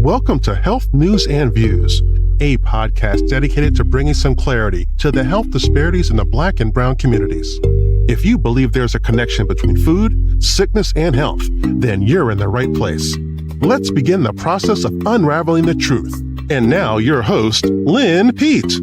Welcome to Health News and Views, a podcast dedicated to bringing some clarity to the health disparities in the Black and Brown communities. If you believe there's a connection between food, sickness, and health, then you're in the right place. Let's begin the process of unraveling the truth. And now your host, Lynn Pete.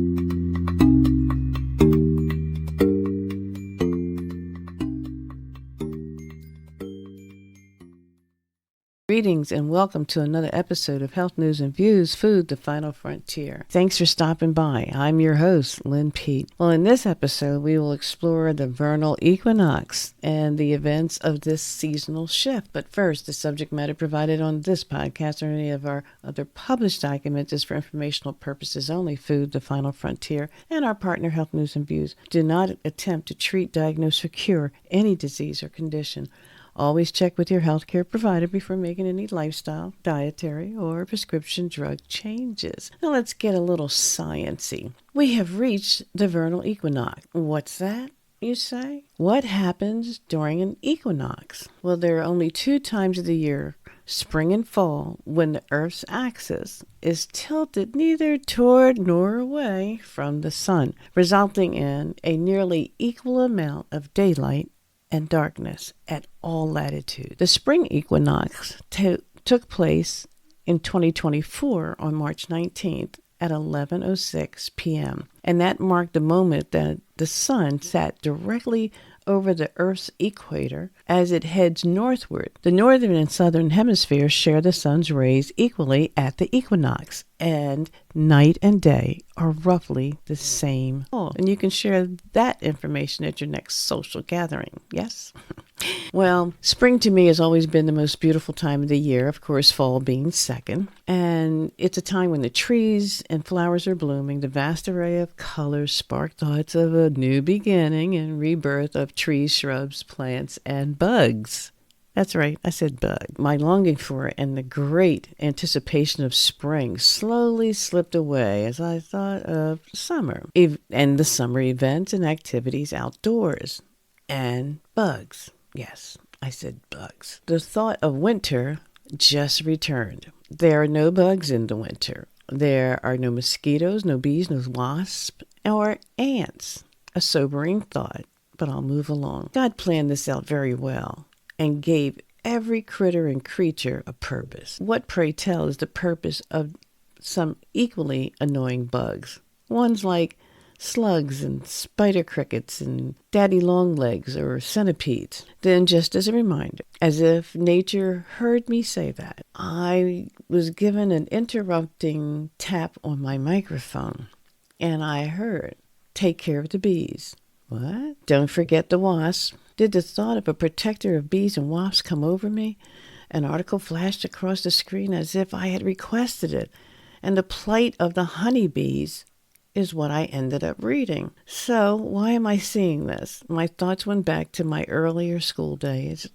Greetings and welcome to another episode of Health News and Views, Food, the Final Frontier. Thanks for stopping by. I'm your host, Lynn Pete. Well, in this episode, we will explore the vernal equinox and the events of this seasonal shift. But first, the subject matter provided on this podcast or any of our other published documents is for informational purposes only. Food, the Final Frontier, and our partner, Health News and Views, do not attempt to treat, diagnose, or cure any disease or condition. Always check with your healthcare provider before making any lifestyle, dietary, or prescription drug changes. Now let's get a little sciencey. We have reached the vernal equinox. What's that, you say? What happens during an equinox? Well, there are only two times of the year, spring and fall, when the Earth's axis is tilted neither toward nor away from the sun, resulting in a nearly equal amount of daylight and darkness at all latitudes. The spring equinox took place in 2024 on March 19th at 11:06 p.m. And that marked the moment that the sun sat directly over the Earth's equator as it heads northward. The northern and southern hemispheres share the sun's rays equally at the equinox, and night and day are roughly the same. And you can share that information at your next social gathering, yes? Well, spring to me has always been the most beautiful time of the year, of course, fall being second. And it's a time when the trees and flowers are blooming. The vast array of colors spark thoughts of a new beginning and rebirth of trees, shrubs, plants, and bugs. That's right, I said bug. My longing for it and the great anticipation of spring slowly slipped away as I thought of summer and the summer events and activities outdoors. And bugs. Yes, I said bugs. The thought of winter just returned. There are no bugs in the winter. There are no mosquitoes, no bees, no wasps, or ants. A sobering thought, but I'll move along. God planned this out very well and gave every critter and creature a purpose. What, pray tell, is the purpose of some equally annoying bugs? Ones like slugs and spider crickets and daddy longlegs or centipedes. Then, just as a reminder, as if nature heard me say that, I was given an interrupting tap on my microphone, and I heard, "Take care of the bees." What? Don't forget the wasps. Did the thought of a protector of bees and wasps come over me? An article flashed across the screen as if I had requested it, and the plight of the honeybees is what I ended up reading. So why am I seeing this? My thoughts went back to my earlier school days.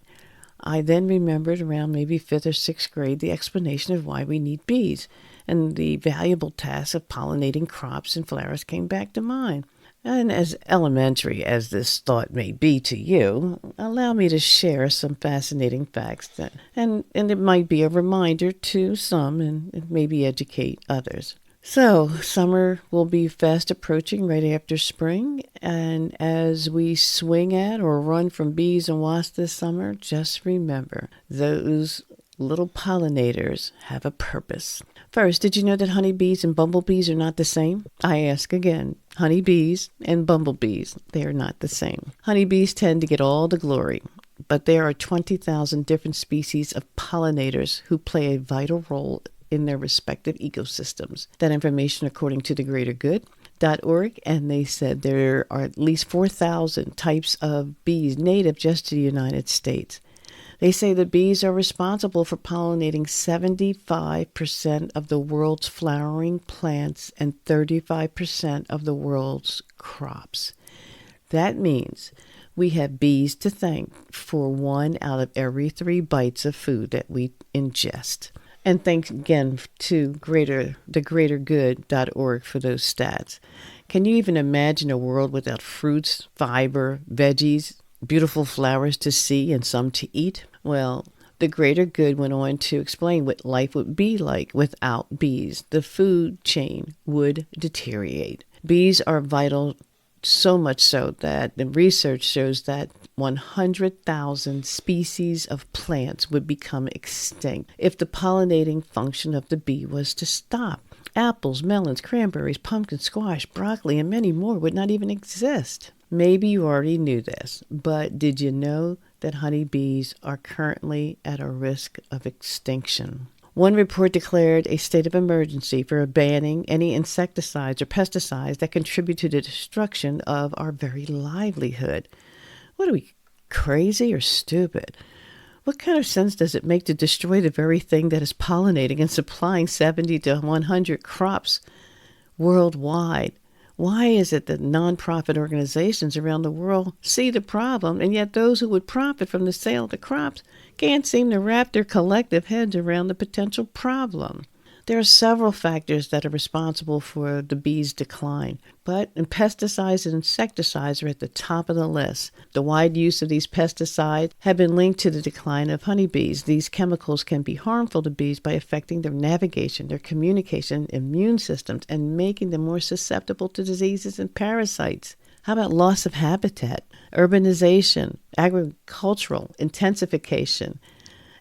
I then remembered around maybe 5th or 6th grade the explanation of why we need bees, and the valuable task of pollinating crops and flowers came back to mind. And as elementary as this thought may be to you, allow me to share some fascinating facts and it might be a reminder to some and maybe educate others. So, summer will be fast approaching right after spring, and as we swing at or run from bees and wasps this summer, just remember, those little pollinators have a purpose. First, did you know that honeybees and bumblebees are not the same? I ask again, honeybees and bumblebees, they are not the same. Honeybees tend to get all the glory, but there are 20,000 different species of pollinators who play a vital role in their respective ecosystems. That information according to thegreatergood.org, and they said there are at least 4,000 types of bees native just to the United States. They say the bees are responsible for pollinating 75% of the world's flowering plants and 35% of the world's crops. That means we have bees to thank for 1 out of every 3 bites of food that we ingest. And thanks again to thegreatergood.org for those stats. Can you even imagine a world without fruits, fiber, veggies, beautiful flowers to see and some to eat? Well, The greater good went on to explain what life would be like without bees. The food chain would deteriorate. Bees are vital, so much so that the research shows that 100,000 species of plants would become extinct if the pollinating function of the bee was to stop. Apples, melons, cranberries, pumpkin, squash, broccoli, and many more would not even exist. Maybe you already knew this, but did you know that honeybees are currently at a risk of extinction? One report declared a state of emergency for banning any insecticides or pesticides that contribute to the destruction of our very livelihood. What are we, crazy or stupid? What kind of sense does it make to destroy the very thing that is pollinating and supplying 70 to 100 crops worldwide? Why is it that nonprofit organizations around the world see the problem, and yet those who would profit from the sale of the crops can't seem to wrap their collective heads around the potential problem? There are several factors that are responsible for the bees' decline, but pesticides and insecticides are at the top of the list. The wide use of these pesticides have been linked to the decline of honeybees. These chemicals can be harmful to bees by affecting their navigation, their communication, immune systems, and making them more susceptible to diseases and parasites. How about loss of habitat, urbanization, agricultural intensification,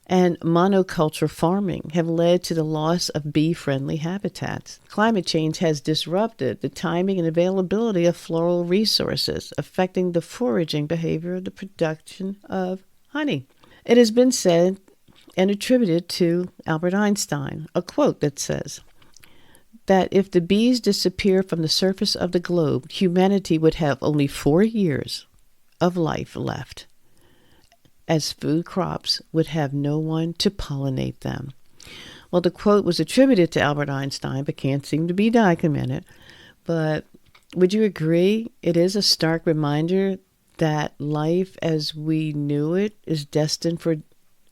and monoculture farming have led to the loss of bee-friendly habitats. Climate change has disrupted the timing and availability of floral resources, affecting the foraging behavior of the production of honey. It has been said and attributed to Albert Einstein, a quote that says that if the bees disappear from the surface of the globe, humanity would have only 4 years of life left, as food crops would have no one to pollinate them. Well, the quote was attributed to Albert Einstein, but can't seem to be documented. But would you agree it is a stark reminder that life as we knew it is destined for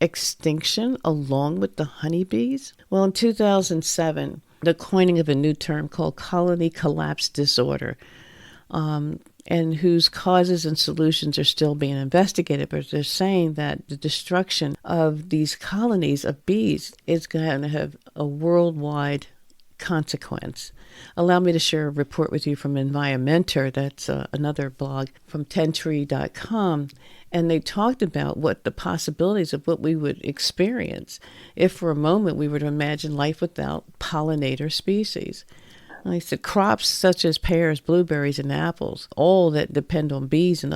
extinction along with the honeybees? Well, in 2007, the coining of a new term called colony collapse disorder, and whose causes and solutions are still being investigated, but they're saying that the destruction of these colonies of bees is going to have a worldwide consequence. Allow me to share a report with you from Environmentor. That's another blog from tentree.com. And they talked about what the possibilities of what we would experience if for a moment we were to imagine life without pollinator species. I said crops such as pears, blueberries, and apples, all that depend on bees and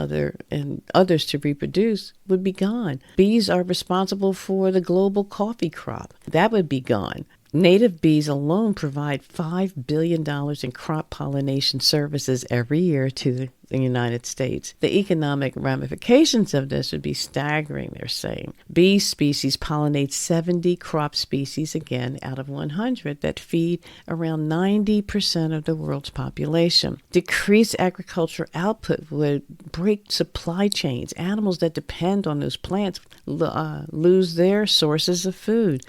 others to reproduce, would be gone. Bees are responsible for the global coffee crop. That would be gone. Native bees alone provide $5 billion in crop pollination services every year to the United States. The economic ramifications of this would be staggering, they're saying. Bee species pollinate 70 crop species, again, out of 100 that feed around 90% of the world's population. Decreased agricultural output would break supply chains. Animals that depend on those plants lose their sources of food.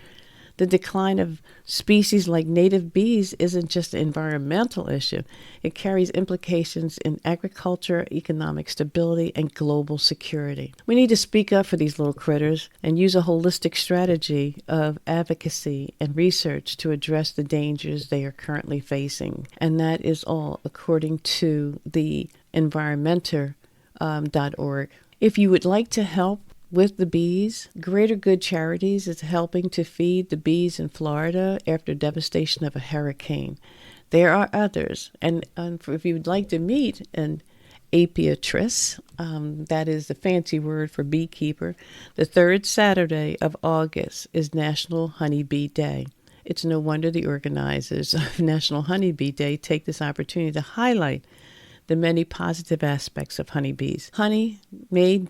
The decline of species like native bees isn't just an environmental issue. It carries implications in agriculture, economic stability, and global security. We need to speak up for these little critters and use a holistic strategy of advocacy and research to address the dangers they are currently facing. And that is all according to the Environmentor.org. If you would like to help with the bees, Greater Good Charities is helping to feed the bees in Florida after devastation of a hurricane. There are others, and if you would like to meet an apiarist, that is the fancy word for beekeeper, the third Saturday of August is National Honeybee Day. It's no wonder the organizers of National Honeybee Day take this opportunity to highlight the many positive aspects of honeybees. Honey made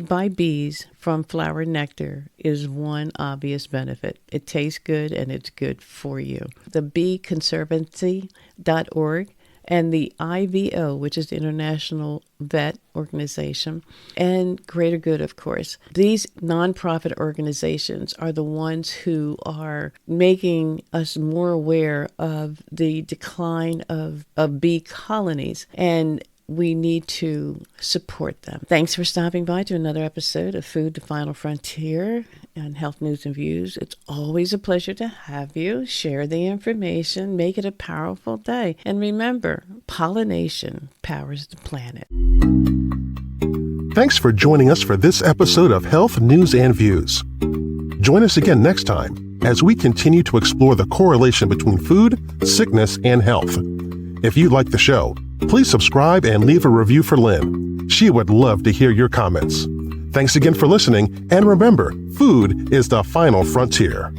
by bees from flower nectar is one obvious benefit. It tastes good and it's good for you. The beeconservancy.org and the IVO, which is the International Vet Organization, and Greater Good, of course. These nonprofit organizations are the ones who are making us more aware of the decline of bee colonies and we need to support them. Thanks for stopping by to another episode of Food, the Final Frontier and Health News and Views. It's always a pleasure to have you. Share the information, make it a powerful day. And remember, pollination powers the planet. Thanks for joining us for this episode of Health News and Views. Join us again next time as we continue to explore the correlation between food, sickness, and health. If you like the show, please subscribe and leave a review for Lynn. She would love to hear your comments. Thanks again for listening, and remember, food is the final frontier.